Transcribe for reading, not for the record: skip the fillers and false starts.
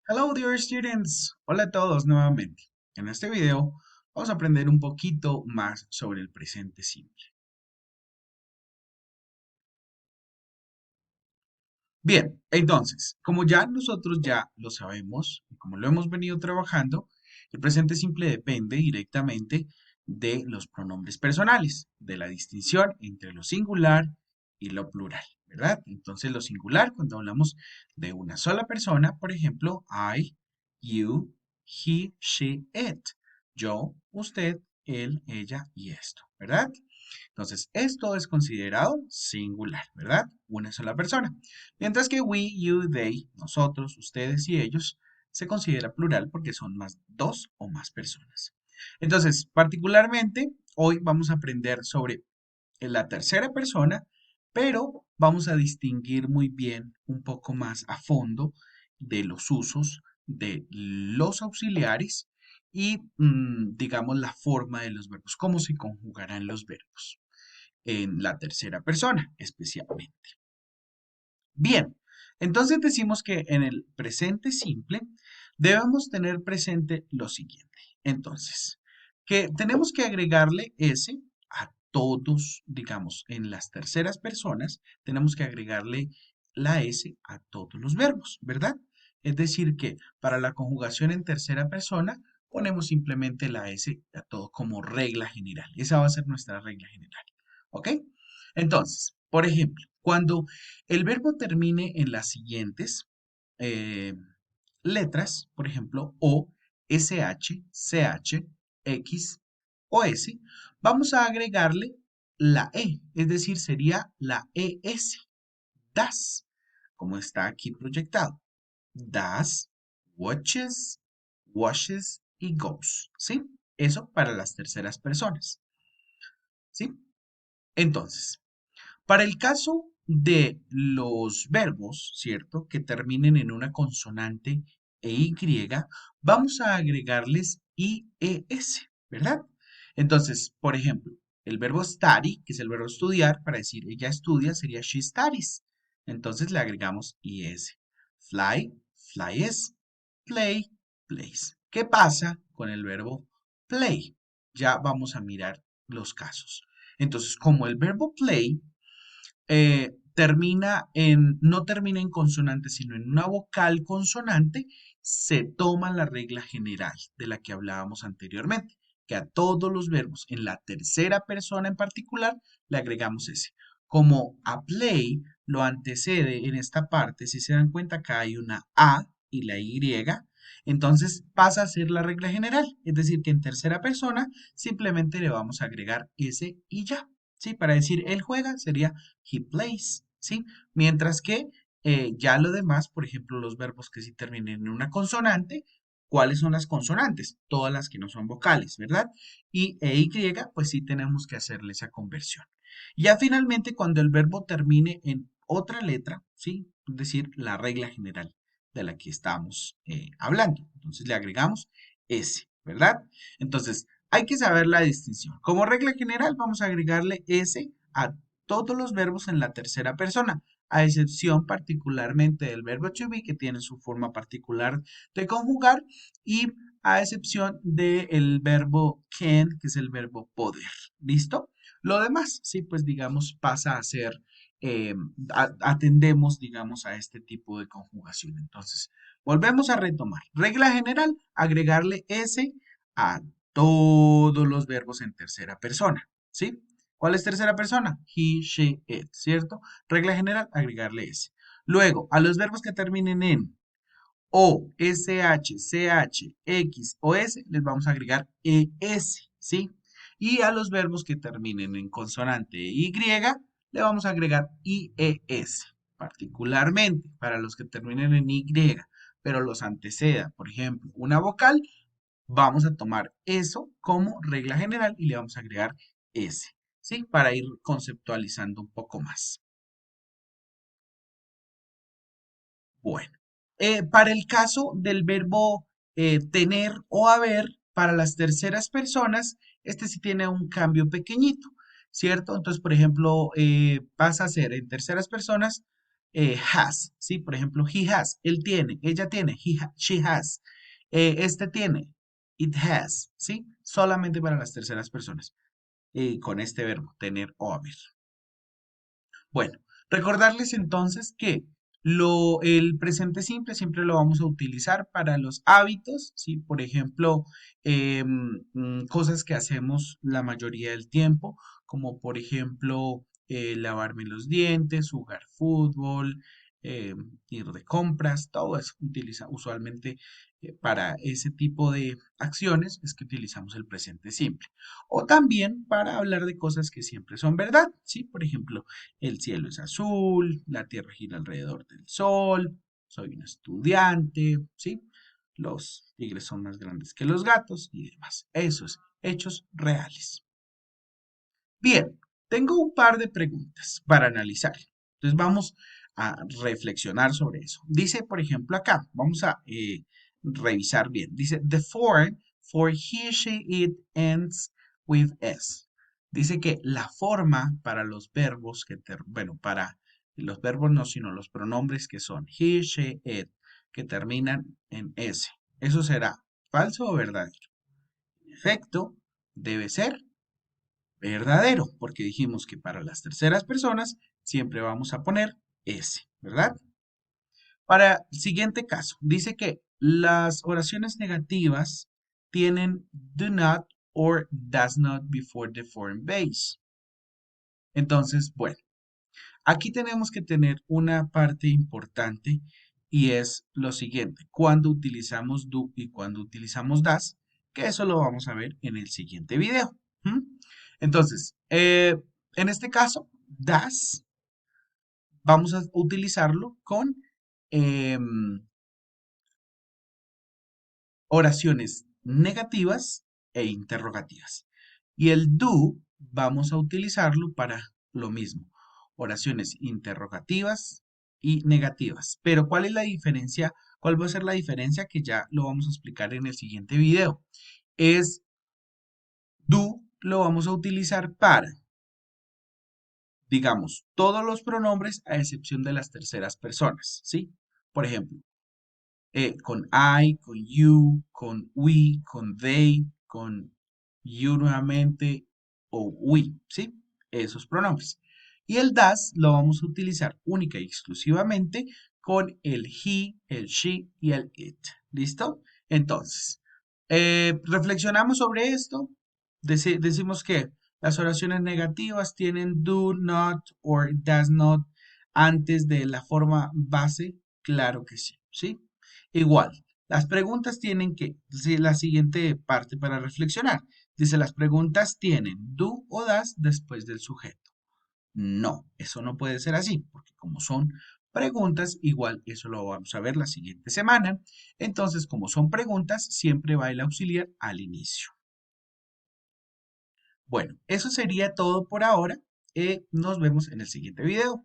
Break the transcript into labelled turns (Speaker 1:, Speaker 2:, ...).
Speaker 1: Hello dear students, hola a todos nuevamente. En este video vamos a aprender un poquito más sobre el presente simple. Bien, entonces, como ya nosotros ya lo sabemos y como lo hemos venido trabajando, el presente simple depende directamente de los pronombres personales, de la distinción entre lo singular y lo plural, ¿verdad? Entonces, lo singular, cuando hablamos de una sola persona, por ejemplo, I, you, he, she, it. Yo, usted, él, ella y esto, ¿verdad? Entonces, esto es considerado singular, ¿verdad? Una sola persona. Mientras que we, you, they, nosotros, ustedes y ellos, se considera plural porque son más dos o más personas. Entonces, particularmente, hoy vamos a aprender sobre la tercera persona, pero vamos a distinguir muy bien un poco más a fondo de los usos de los auxiliares y, digamos, la forma de los verbos, cómo se conjugarán los verbos en la tercera persona especialmente. Bien, entonces decimos que en el presente simple debemos tener presente lo siguiente. Entonces, que tenemos que agregarle S a todos, digamos, en las terceras personas, tenemos que agregarle la S a todos los verbos, ¿verdad? Es decir, que para la conjugación en tercera persona ponemos simplemente la S a todo como regla general. Esa va a ser nuestra regla general. ¿Ok? Entonces, por ejemplo, cuando el verbo termine en las siguientes eh, letras, por ejemplo, O, SH, CH, X o S, vamos a agregarle la E, es decir, sería la ES, das, como está aquí proyectado. Das, watches, washes y goes, ¿sí? Eso para las terceras personas, ¿sí? Entonces, para el caso de los verbos, ¿cierto? Que terminen en una consonante e Y, vamos a agregarles IES, ¿verdad? Entonces, por ejemplo, el verbo study, que es el verbo estudiar, para decir ella estudia, sería she studies. Entonces le agregamos IS. Fly, flies. Play, plays. ¿Qué pasa con el verbo play? Ya vamos a mirar los casos. Entonces, como el verbo play no termina en consonante, sino en una vocal consonante, se toma la regla general de la que hablábamos anteriormente, que a todos los verbos, en la tercera persona en particular, le agregamos ese. Como a play lo antecede en esta parte, si se dan cuenta acá hay una A y la Y, entonces pasa a ser la regla general, es decir, que en tercera persona simplemente le vamos a agregar ese y ya. ¿Sí? Para decir él juega sería he plays, ¿sí? Mientras que ya lo demás, por ejemplo, los verbos que sí terminen en una consonante, ¿cuáles son las consonantes? Todas las que no son vocales, ¿verdad? Y Y, pues sí tenemos que hacerle esa conversión. Ya finalmente, cuando el verbo termine en otra letra, ¿sí? Es decir, la regla general de la que estamos hablando. Entonces le agregamos S, ¿verdad? Entonces, hay que saber la distinción. Como regla general, vamos a agregarle S a todos los verbos en la tercera persona, a excepción particularmente del verbo to be, que tiene su forma particular de conjugar, y a excepción del verbo can, que es el verbo poder. ¿Listo? Lo demás, sí, pues digamos, pasa a ser, eh, atendemos, digamos, a este tipo de conjugación. Entonces, volvemos a retomar. Regla general, agregarle S a todos los verbos en tercera persona, ¿sí? ¿Cuál es tercera persona? He, she, it, ¿cierto? Regla general, agregarle S. Luego, a los verbos que terminen en O, SH, CH, X o S, les vamos a agregar ES, ¿sí? Y a los verbos que terminen en consonante Y, le vamos a agregar IES, particularmente para los que terminen en Y, pero los anteceda, por ejemplo, una vocal, vamos a tomar eso como regla general y le vamos a agregar S, ¿sí? Para ir conceptualizando un poco más. Bueno, para el caso del verbo tener o haber, para las terceras personas, este sí tiene un cambio pequeñito, ¿cierto? Entonces, por ejemplo, pasa a ser en terceras personas, has, ¿sí? Por ejemplo, he has, él tiene, ella tiene, she has, este tiene, it has, ¿sí? Solamente para las terceras personas, con este verbo, tener o haber. Bueno, recordarles entonces que el presente simple siempre lo vamos a utilizar para los hábitos, ¿sí? Por ejemplo, cosas que hacemos la mayoría del tiempo, como por ejemplo lavarme los dientes, jugar fútbol, ir de compras, todo eso utiliza usualmente para ese tipo de acciones es que utilizamos el presente simple. O también para hablar de cosas que siempre son verdad, ¿sí? Por ejemplo, el cielo es azul, la tierra gira alrededor del sol, soy un estudiante, ¿sí? Los tigres son más grandes que los gatos y demás. Esos hechos reales. Bien, tengo un par de preguntas para analizar. Entonces vamos a reflexionar sobre eso. Dice, por ejemplo, acá, vamos a revisar bien. Dice, the form for he, she, it ends with s. Dice que la forma para los verbos bueno, para los verbos no, sino los pronombres que son he, she, it, que terminan en s. ¿Eso será falso o verdadero? En efecto, debe ser verdadero, porque dijimos que para las terceras personas siempre vamos a poner S, ¿verdad? Para el siguiente caso, dice que las oraciones negativas tienen do not or does not before the form base. Entonces, bueno, aquí tenemos que tener una parte importante y es lo siguiente, cuando utilizamos do y cuando utilizamos das, que eso lo vamos a ver en el siguiente video. ¿Mm? Entonces, en este caso, das, vamos a utilizarlo con oraciones negativas e interrogativas. Y el do vamos a utilizarlo para lo mismo, oraciones interrogativas y negativas. Pero ¿cuál es la diferencia? ¿Cuál va a ser la diferencia? Que ya lo vamos a explicar en el siguiente video. Es do lo vamos a utilizar para, digamos, todos los pronombres a excepción de las terceras personas, ¿sí? Por ejemplo, con I, con you, con we, con they, con you nuevamente o we, ¿sí? Esos pronombres. Y el das lo vamos a utilizar única y exclusivamente con el he, el she y el it. ¿Listo? Entonces, reflexionamos sobre esto. Decimos que las oraciones negativas tienen do not or does not antes de la forma base. Claro que sí, ¿sí? Igual, las preguntas tienen que, sí, la siguiente parte para reflexionar. Dice, las preguntas tienen do o das después del sujeto. No, eso no puede ser así, porque como son preguntas, igual eso lo vamos a ver la siguiente semana. Entonces, como son preguntas, siempre va el auxiliar al inicio. Bueno, eso sería todo por ahora. Nos vemos en el siguiente video.